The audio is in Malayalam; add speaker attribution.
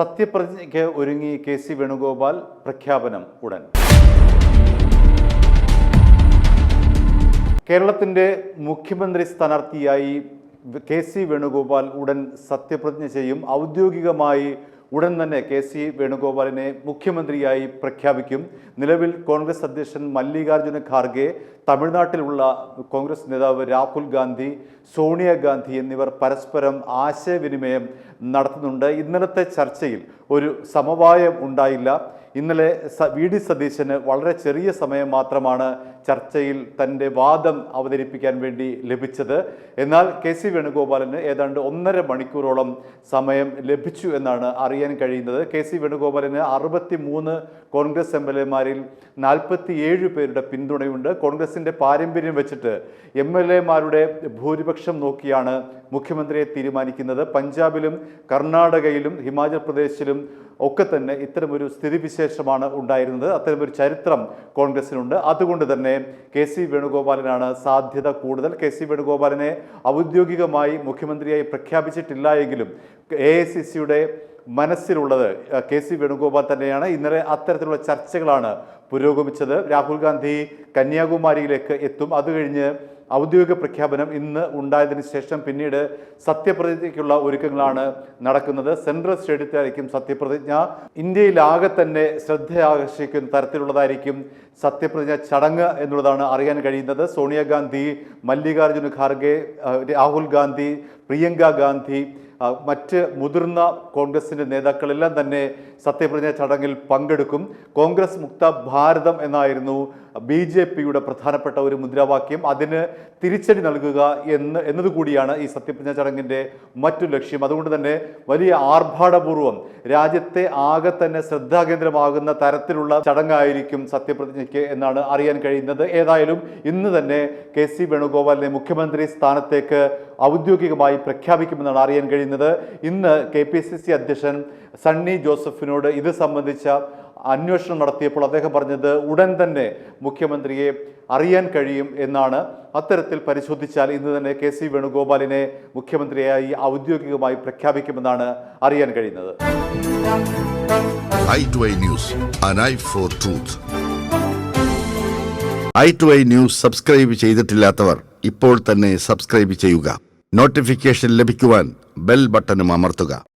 Speaker 1: സത്യപ്രതിജ്ഞയ്ക്ക് ഒരുങ്ങി കെ.സി. വേണുഗോപാൽ. പ്രഖ്യാപനം ഉടൻ. കേരളത്തിൻ്റെ മുഖ്യമന്ത്രി സ്ഥാനാർത്ഥിയായി കെ.സി. വേണുഗോപാൽ ഉടൻ സത്യപ്രതിജ്ഞ ചെയ്യും. ഔദ്യോഗികമായി ഉടൻ തന്നെ കെ.സി. വേണുഗോപാലിനെ മുഖ്യമന്ത്രിയായി പ്രഖ്യാപിക്കും. നിലവിൽ കോൺഗ്രസ് അധ്യക്ഷൻ മല്ലികാർജ്ജുന ഖാർഗെ, തമിഴ്നാട്ടിലുള്ള കോൺഗ്രസ് നേതാവ് രാഹുൽ ഗാന്ധി, സോണിയാഗാന്ധി എന്നിവർ പരസ്പരം ആശയവിനിമയം നടത്തുന്നുണ്ട്. ഇന്നലത്തെ ചർച്ചയിൽ ഒരു സമവായം ഉണ്ടായില്ല. ഇന്നലെ വി.ഡി. സതീശന് വളരെ ചെറിയ സമയം മാത്രമാണ് ചർച്ചയിൽ തൻ്റെ വാദം അവതരിപ്പിക്കാൻ വേണ്ടി ലഭിച്ചത്. എന്നാൽ കെ.സി. വേണുഗോപാലിന് ഏതാണ്ട് 1.5 മണിക്കൂറോളം സമയം ലഭിച്ചു എന്നാണ് അറിയാൻ കഴിയുന്നത്. കെ.സി. വേണുഗോപാലിന് 63 കോൺഗ്രസ് എം.എൽ.എമാരിൽ 47 പേരുടെ പിന്തുണയുണ്ട്. കോൺഗ്രസിൻ്റെ പാരമ്പര്യം വെച്ചിട്ട് എം.എൽ.എമാരുടെ ഭൂരിപക്ഷം നോക്കിയാണ് മുഖ്യമന്ത്രിയെ തീരുമാനിക്കുന്നത്. പഞ്ചാബിലും കർണാടകയിലും ഹിമാചൽ പ്രദേശിലും ഒക്കെ തന്നെ ഇത്തരമൊരു സ്ഥിതിവിശേഷമാണ് ഉണ്ടായിരുന്നത്. അത്തരമൊരു ചരിത്രം കോൺഗ്രസിനുണ്ട്. അതുകൊണ്ട് തന്നെ കെ.സി. വേണുഗോപാലിനാണ് സാധ്യത കൂടുതൽ. കെ.സി. വേണുഗോപാലിനെ ഔദ്യോഗികമായി മുഖ്യമന്ത്രിയായി പ്രഖ്യാപിച്ചിട്ടില്ല എങ്കിലും AICCയുടെ മനസ്സിലുള്ളത് കെ.സി. വേണുഗോപാൽ തന്നെയാണ്. ഇന്നലെ അത്തരത്തിലുള്ള ചർച്ചകളാണ് പുരോഗമിച്ചത്. രാഹുൽ ഗാന്ധി കന്യാകുമാരിയിലേക്ക് എത്തും. അത് കഴിഞ്ഞ് ഔദ്യോഗിക പ്രഖ്യാപനം ഇന്ന് ഉണ്ടായതിനു ശേഷം പിന്നീട് സത്യപ്രതിജ്ഞയ്ക്കുള്ള ഒരുക്കങ്ങളാണ് നടക്കുന്നത്. സെൻട്രൽ സ്റ്റേഡിയത്തിലായിരിക്കും സത്യപ്രതിജ്ഞ. ഇന്ത്യയിലാകെ തന്നെ ശ്രദ്ധ ആകർഷിക്കുന്ന തരത്തിലുള്ളതായിരിക്കും സത്യപ്രതിജ്ഞ ചടങ്ങ് എന്നുള്ളതാണ് അറിയാൻ കഴിയുന്നത്. സോണിയാഗാന്ധി, മല്ലികാർജ്ജുന ഖാർഗെ, രാഹുൽ ഗാന്ധി, പ്രിയങ്ക ഗാന്ധി, മറ്റ് മുതിർന്ന കോൺഗ്രസിൻ്റെ നേതാക്കളെല്ലാം തന്നെ സത്യപ്രതിജ്ഞ ചടങ്ങിൽ പങ്കെടുക്കും. കോൺഗ്രസ് മുക്ത ഭാരതം എന്നായിരുന്നു BJPയുടെ പ്രധാനപ്പെട്ട ഒരു മുദ്രാവാക്യം. അതിന് തിരിച്ചടി നൽകുക എന്നതുകൂടിയാണ് ഈ സത്യപ്രതിജ്ഞ ചടങ്ങിൻ്റെ മറ്റു ലക്ഷ്യം. അതുകൊണ്ട് തന്നെ വലിയ ആർഭാടപൂർവ്വം രാജ്യത്തെ ആകെ തന്നെ ശ്രദ്ധാകേന്ദ്രമാകുന്ന തരത്തിലുള്ള ചടങ്ങായിരിക്കും സത്യപ്രതിജ്ഞയ്ക്ക് എന്നാണ് അറിയാൻ കഴിയുന്നത്. ഏതായാലും ഇന്ന് തന്നെ കെ.സി. വേണുഗോപാലിനെ മുഖ്യമന്ത്രി സ്ഥാനത്തേക്ക് ഔദ്യോഗികമായി പ്രഖ്യാപിക്കുമെന്നാണ് അറിയാൻ കഴിയുന്നത്. ഇന്ന് KPCC അധ്യക്ഷൻ സണ്ണി ജോസഫിനോട് ഇത് സംബന്ധിച്ച അന്വേഷണം നടത്തിയപ്പോൾ അദ്ദേഹം പറഞ്ഞത് ഉടൻ തന്നെ മുഖ്യമന്ത്രിയെ അറിയാൻ കഴിയും എന്നാണ്. അത്തരത്തിൽ പരിശോധിച്ചാൽ ഇന്ന് തന്നെ കെ.സി. വേണുഗോപാലിനെ മുഖ്യമന്ത്രിയായി ഔദ്യോഗികമായി പ്രഖ്യാപിക്കുമെന്നാണ് അറിയാൻ കഴിയുന്നത്.
Speaker 2: i2i News, an eye for truth. i2i News subscribe ചെയ്തിട്ടില്ലാത്തവർ ഇപ്പോൾ തന്നെ സബ്സ്ക്രൈബ് ചെയ്യുക. നോട്ടിഫിക്കേഷൻ ലഭിക്കുവാൻ ബെൽ ബട്ടണും അമർത്തുക.